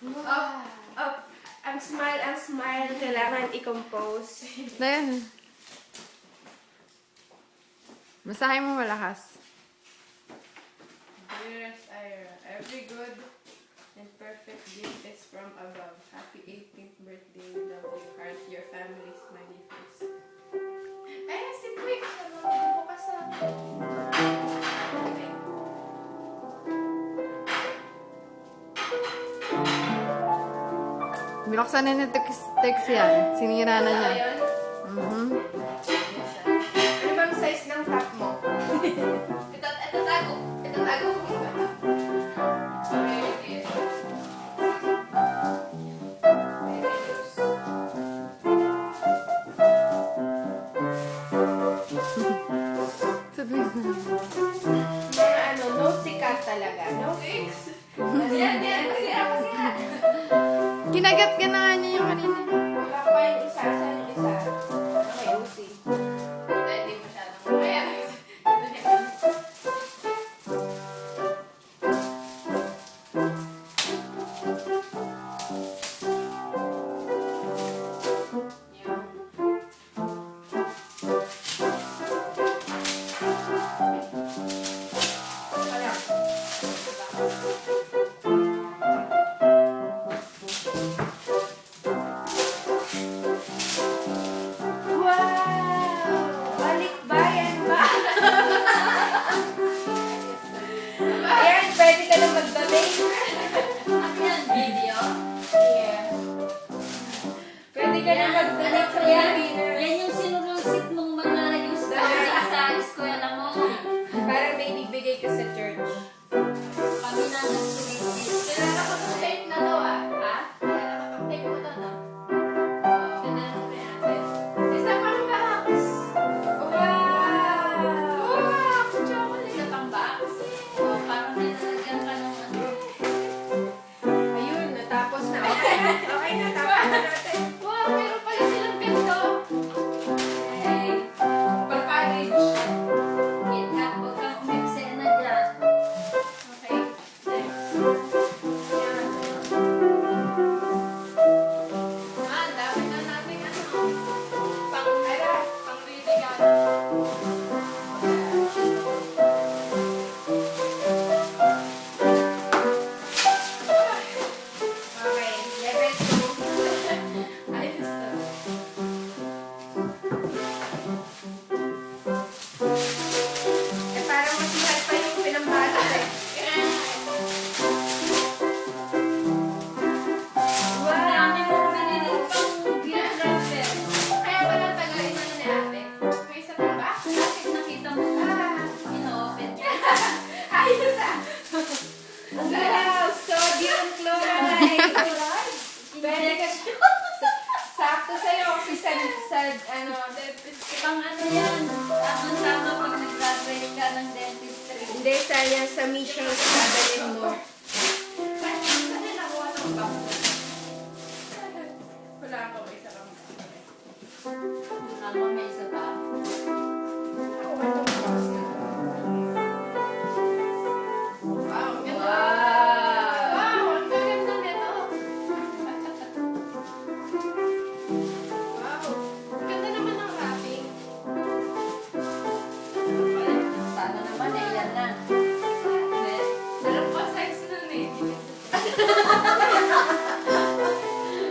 Up, up. Ang smile, kailangan i-compose. Ayan. Masahe mo malakas. Dearest Ira, every good and perfect gift is from above. Happy 18th birthday, love you, heart, your family, smiley face. Ay, si Quick, bukas sa... Okay. Binuksan na ni text yan. Sinira na niya. Ayun. Ano bang size ng top mo? ito tago. Ito tago ko muna. Okay. Sabihin na. Mga ano, no sikat talaga. No fix. Yan. Masira. Kinagat ka na nga niya yung kanina. Wala pa yung isa. Saan yung isa? Okay, usi. Hindi masyadong mamaya. Yan yung sinurusit mong mga use sa eskwela mo. Parang may bibigay ka sa church. Kami na nagsulit. Kailangan ka pag-tape na to ah. Ha? Kailangan ka pag-tape mo to no? Ganun mo yan, ate. Isa pang box! Wow! Wow! Chocolate! Isa pang box? O, parang nilalagyan ka ng ano. Ayun, natapos na. Okay na, tapos na natin. Wow, meron pala silang ganito. Okay. Pag-package. Kit Kat, huwag kang umeksena dyan. Okay, next. Yan. Ang dami na natin ano. Pang-riligan. Okay, level 2. Ayos na. Eh, parang mas mahal pa yung pinambalot eh. Ang dami mong binili pang gift wrapper. Kaya pala tagalin mo na ni ate. May isa pa ba? Bakit nakita mo ino-open niya? Ayos ah! Wow! Sodium chloride! Pwede ka sakto sa'yo kasi sa ano, Pang ano yan? Tama-tama pag nag-graduate ka ng dentistry. hindi, sa mission sa dadalhin mo. Kasi nakuha ng box. Wala ako, may isa kang Ako may isa pa. Nakuha ng box na. Wow! Ang ganda! Wow! Wow! Ang ganda nito! Wow! Ang ganda naman ng wrapping. Sana naman eh, yan na. Alam ko, size nun eh.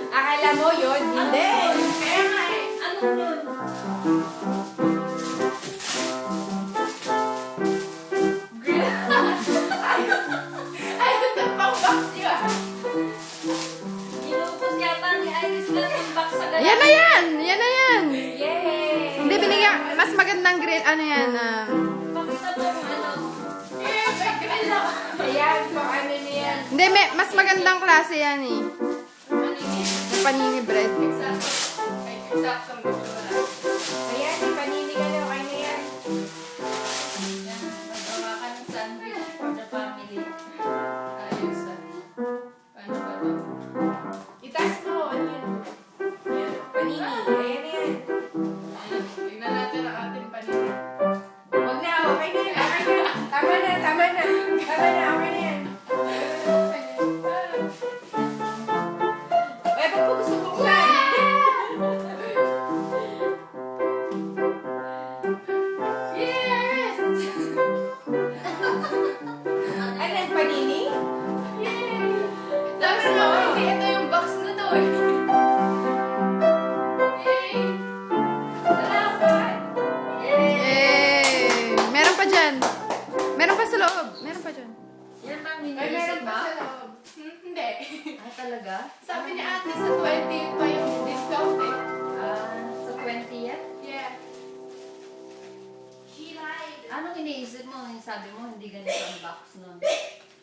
Akala mo yun? Hindi! Kaya nga eh. Ano yun? Ay, gusto pang box niyo ah. Inupos yata ni Iris lang yung box sa ganun. Yan na yan! Yan na yan! Yay! Hindi, binigyan. Mas magandang green. Ano yan? Pakita mo kung ano. Eh, may grill ako. Ayan, kung ano niyan. Hindi, mas magandang klase yan eh. Paningin. Yung panini bread. Eksakto. Ay, eksakto. Gusto mo lang. Ayan, yung panini ka na. Okay na yan. Yan, magawa ka ng sandwich for the family. Ayos ah. Ano ba to? Itaas mo. Ano yan? Yan. Panini. Ayan na yan. Ayun. Tignan natin ang ating panini. Huwag na. Okay na yan. Okay na. Tama na. Okay na yan. ang Ay, iniisip meron mo? pa sa loob. Hindi. Ah, talaga? Sabi ni ate sa 20 pa yung discount eh. Ah, sa 20th? Yeah. She lied. Anong iniisip mo? Yung sabi mo, hindi ganito ang box nun.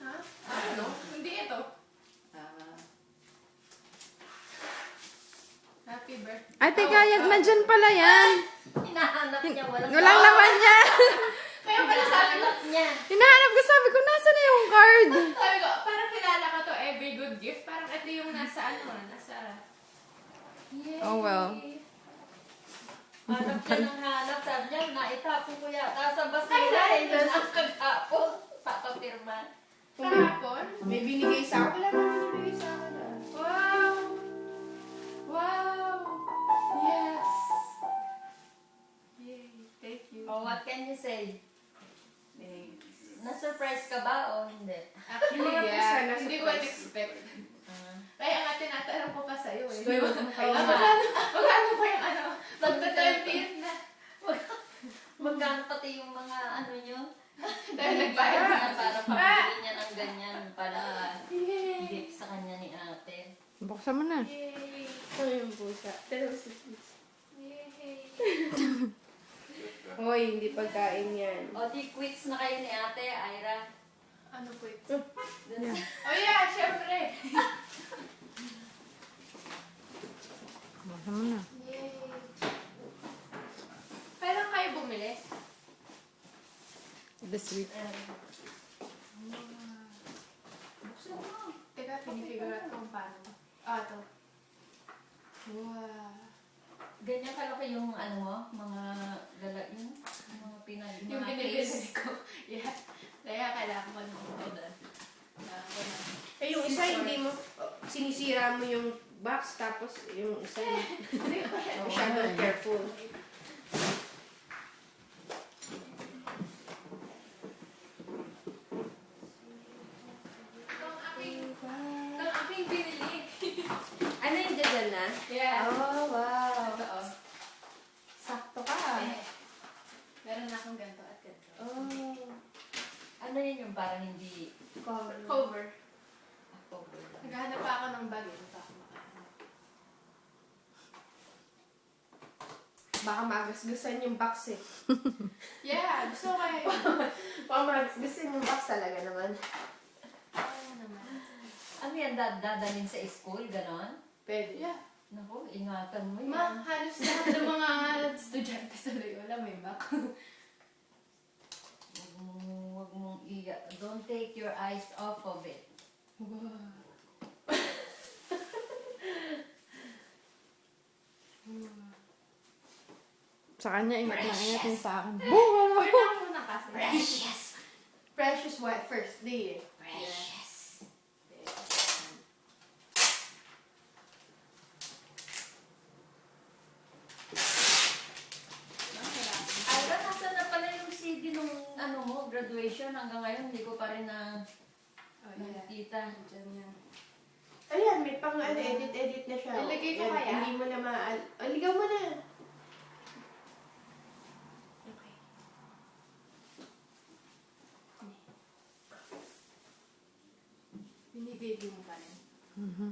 Ha? Ano? Hindi ito. Ah, Happy birthday. Ay, teka, yan, nandyan pala yan. hinahanap niya, walang Walang laman yan. Kaya pala sabi ko, Hinahanap niya. Hinahanap ko, sabi ko, nasa na yung card? sabi ko, parang kilala ka to every good gift. Parang ito yung nasa ano, nasa... Yay! Oh, well. Hanap niya ng hanap. Sabi niya, naitapon ko yata sa basura. Eh, doon ang kagapon. Papapirma. Kahapon? May binigay sa ako. Wala nang binigay sa akin. Wow! Wow! Yes! Yay! Thank you. Oh, what can you say? Thanks. Na-surprise ka ba o hindi? Actually, Mga yeah. persona Hindi ko surprise. expect. Ah. Kaya nga tinatanong ko pa sa'yo eh. Stoy, wag mo kayo Ah, magkano pa yung ano? Magta-20th na. Magkano pati yung mga ano nyo? Dahil nagbayad na na. para pabili niya ng ganyan para Yay! gift sa kanya ni ate. Buksan mo na. Yay! Ito yung pusa. Pero si Yay! Hoy, hindi pagkain yan. O di quits na kayo ni ate, Ira. Ano po ito? Dun- Oh yeah, syempre! Buksan mo na. Yay! Kailan kayo bumili? This week. Buksan mo. Teka, pinifigure out ko kung paano. Ah, ito. Wow! Ganyan kalaki yung ano mo, mga gala yun, mga Yung mga binibili case. ko. Yeah. Kaya kailangan ko doon. Eh, yung isa hindi mo, sinisira mo yung box, tapos yung isa masyadong careful. Ang aking binili. Ano yung dyan na? Yeah. Oh, wow. Ito, oh. Sakto ka. Eh, meron na akong ganito at ganito. Oh. Ano yun yung parang hindi Cover. cover lang. Naghahanap pa ako ng bag. Ito ako makahanap. Baka magasgasan yung box eh. Yeah, gusto ko kayo. Baka magasgasan yung box talaga naman. Ano naman? Ano yan, dadalhin sa school, ganon? Pwede. Yeah. Naku, ingatan mo yan. Ma, halos lahat ng mga estudyante sa Loyola may Mac. Huwag mong don't take your eyes off of it. Sa kanya, ingat na ingat yung sa akin. Pwede ako muna kasi. Precious! Precious what? First day eh. Precious! Ira, nasa na pala yung CD nung ano mo, graduation? Hanggang ngayon, hindi ko pa rin na Oh, yeah. nakikita. Diyan yan. Ayan, may pang ano, edit na siya. Ilagay ko Yan, kaya? Hindi mo na ligaw mo na. Okay. Binibigay mo pa rin. Mhm.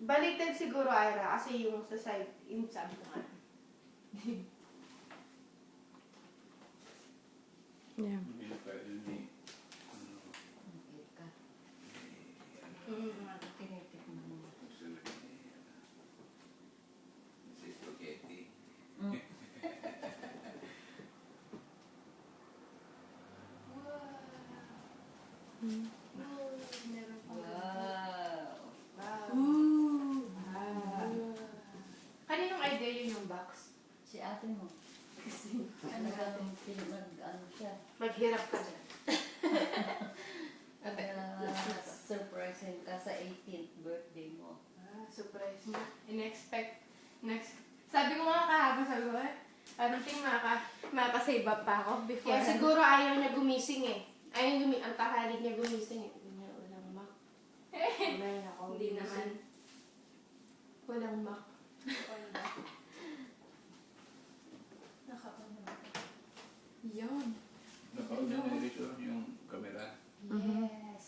Baliktad siguro, Ira, kasi yung sa side, yung sabi ko nga. Yeah. Nakikita. Tinitikman mo. Mm. Wow, meron pa. Wow! Wow. Kaninong idea yun yung box? Si ate mo. Kasi, Ano ba itong ano siya? Maghirap ka dyan. Surprising ka sa 18th birthday mo. surprise mo. Sabi ko nga kahapon, sabi ko parang ting makaka-save up pa ako before. Kaya siguro ayaw niya gumising eh. Ang takalig niya gumising eh. Hindi niya walang mak. Ay, nako. Hindi naman. Walang mak. Naka-on naman. Yun. Naka-audio dito yung camera. Yes.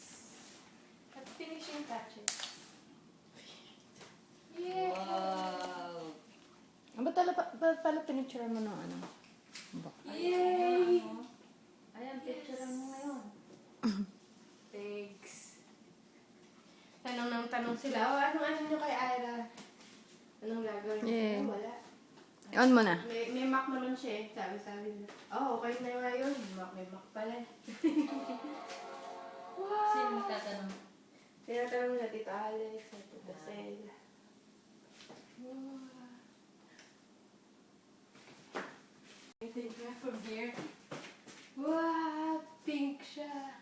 At finishing touches. Yeah. Wow. Ba't pala pinicture mo ng ano? Yay! Ayan, picture mo ngayon. Thanks. Tanong ng tanong sila, ano nyo kay Ira? Anong gagawin niyo? Yeah. Wala. On mo na. May Mac naman siya eh. Sabi nila. Okay na nga yun. May Mac pala. Sino tatanong? Tinatanong nila Tito Alex at Tito Sel. I think from here. Wow, pink siya.